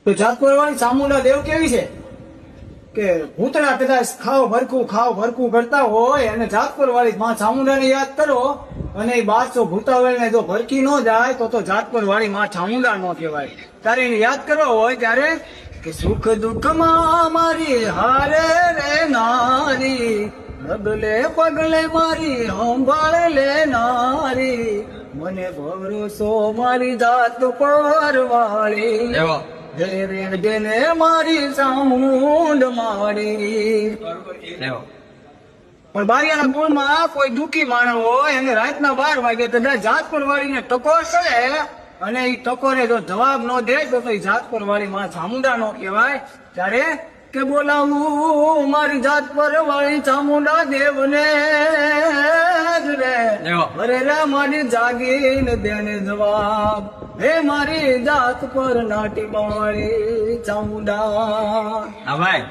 તો જાતપુર વાળી ચામુંડા દેવ કેવી છે કે ભૂતળા કદાચ ખાવ ભરકું કરતા હોય અને જાતપુર વાળી માં ચામુંડાને યાદ કરો અને એ બાદશો ભૂતાવળ ને જો ભરકી ન જાય તો જાતપુર વાળી માં ચામુંડા ન કહેવાય. ત્યારે એને યાદ કરવો હોય ત્યારે કે સુખ દુઃખ માં મારી હારે રે નારી, ડગલે પગલે મારી સંભાળ લેનારી, મને ભરોસો મારી જાત પર વાળી, જેને મારી ચામુંડ મારી. પણ બારિયાના કુળમાં કોઈ દુઃખી માણસ હોય અને રાતના 12 વાગે કદાચ જાતપુર વાળીને ટકોર કરે અને એ ટકોરે જો જવાબ ન દે તો એ જાતપુર વાળી માં ચામુંડા નો કહેવાય. ત્યારે કે બોલાવું મારી જાતપુર વાળી ચામુંડા દેવને રે, અરે રે મારી જાગીને દેને જવાબ, હે મારી જાત પર નાટી વાળી ચામુંડા. હા ભાઈ